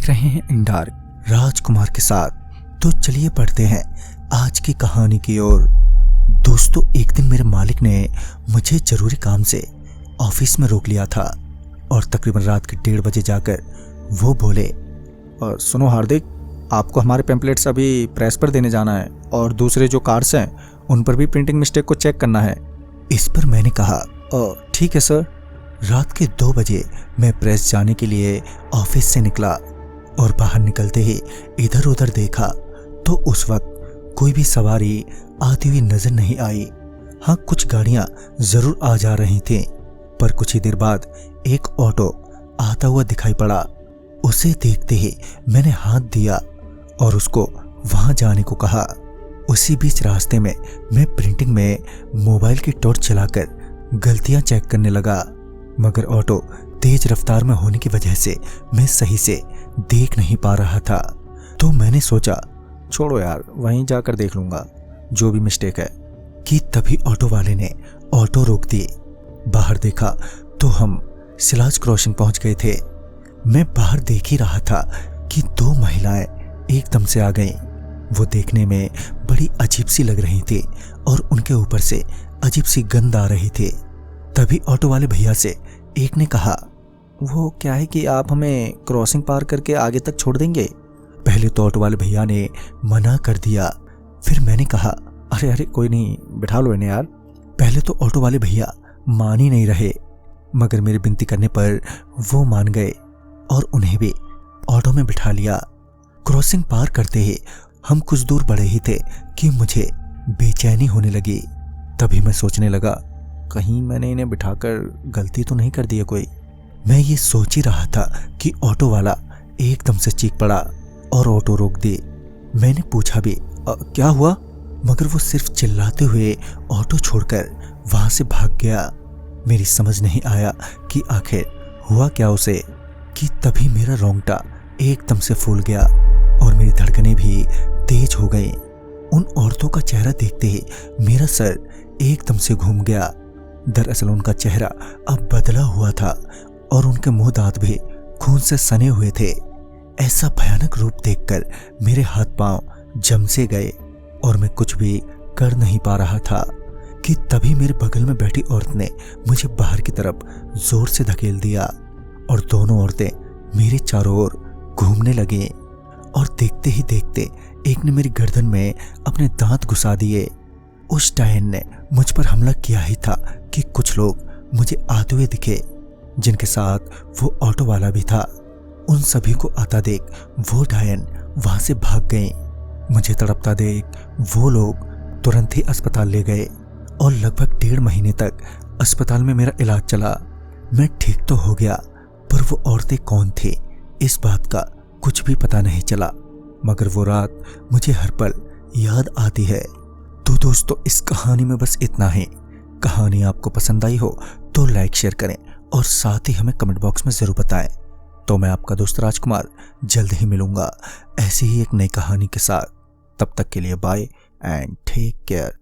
देख रहे हैं इन डार्क राजकुमार के साथ। तो चलिए पढ़ते हैं आज की कहानी की ओर। दोस्तों, एक दिन मेरे मालिक ने मुझे जरूरी काम से ऑफिस में रोक लिया था और तकरीबन रात के 1:30 बजे जाकर वो बोले, और सुनो हार्दिक, आपको हमारे पैम्पलेट्स अभी प्रेस पर देने जाना है और दूसरे जो कार्ड्स हैं उन पर भी प्रिंटिंग मिस्टेक को चेक करना है। इस पर मैंने कहा, ठीक है सर। रात के 2 बजे मैं प्रेस जाने के लिए ऑफिस से निकला और बाहर निकलते ही इधर उधर देखा तो उस वक्त कोई भी सवारी आती हुई नजर नहीं आई। हाँ, कुछ गाड़ियां जरूर आ जा रही थी, पर कुछ ही देर बाद एक ऑटो आता हुआ दिखाई पड़ा। उसे देखते ही मैंने हाथ दिया और उसको वहां जाने को कहा। उसी बीच रास्ते में मैं प्रिंटिंग में मोबाइल की टॉर्च चलाकर गलतियां चेक करने लगा, मगर ऑटो तेज रफ्तार में होने की वजह से मैं सही से देख नहीं पा रहा था। तो मैंने सोचा, छोड़ो यार, वहीं जाकर देख लूंगा जो भी मिस्टेक है। कि तभी ऑटो वाले ने ऑटो रोक दी। बाहर देखा तो हम सिलाज क्रॉसिंग पहुंच गए थे। मैं बाहर देख ही रहा था कि 2 महिलाएं एकदम से आ गईं। वो देखने में बड़ी अजीब सी लग रही थी और उनके ऊपर से अजीब सी गंध आ रही थी। तभी ऑटो वाले भैया से एक ने कहा, वो क्या है कि आप हमें क्रॉसिंग पार करके आगे तक छोड़ देंगे। पहले तो ऑटो वाले भैया ने मना कर दिया, फिर मैंने कहा, अरे कोई नहीं, बिठा लो इन्हें यार। पहले तो ऑटो वाले भैया मान ही नहीं रहे, मगर मेरी विनती करने पर वो मान गए और उन्हें भी ऑटो में बिठा लिया। क्रॉसिंग पार करते ही हम कुछ दूर बढ़े ही थे कि मुझे बेचैनी होने लगी। तभी मैं सोचने लगा, कहीं मैंने इन्हें बिठाकर गलती तो नहीं कर दी है कोई। मैं ये सोच ही रहा था कि ऑटो वाला एकदम से चीख पड़ा और ऑटो रोक दी। मैंने पूछा भी, क्या हुआ? मगर वो सिर्फ चिल्लाते हुए ऑटो छोड़कर वहां से भाग गया। मेरी समझ नहीं आया कि आखिर हुआ क्या उसे। कि तभी मेरा रोंगटा एकदम से फूल गया और मेरी धड़कनें भी तेज हो गई। उन औरतों का चेहरा देखते ही मेरा सर एकदम से घूम गया। दरअसल उनका चेहरा अब बदला हुआ था और उनके मुंह दांत भी खून से सने हुए थे। ऐसा भयानक रूप देखकर मेरे हाथ पांव जम से गए और मैं कुछ भी कर नहीं पा रहा था। कि तभी मेरे बगल में बैठी औरत ने मुझे बाहर की तरफ जोर से धकेल दिया और दोनों औरतें मेरे चारों ओर घूमने लगी और देखते ही देखते एक ने मेरी गर्दन में अपने दांत घुसा दिए। उस डायन ने मुझ पर हमला किया ही था कि कुछ लोग मुझे आते हुए दिखे, जिनके साथ वो ऑटो वाला भी था। उन सभी को आता देख वो डायन वहां से भाग गए। मुझे तड़पता देख वो लोग तुरंत ही अस्पताल ले गए और लगभग 1.5 महीने तक अस्पताल में मेरा इलाज चला। मैं ठीक तो हो गया, पर वो औरतें कौन थी इस बात का कुछ भी पता नहीं चला, मगर वो रात मुझे हर पल याद आती है। तो दोस्तों, इस कहानी में बस इतना ही। कहानी आपको पसंद आई हो तो लाइक शेयर करें और साथ ही हमें कमेंट बॉक्स में जरूर बताएं। तो मैं आपका दोस्त राजकुमार जल्द ही मिलूंगा ऐसी ही एक नई कहानी के साथ। तब तक के लिए बाय एंड टेक केयर।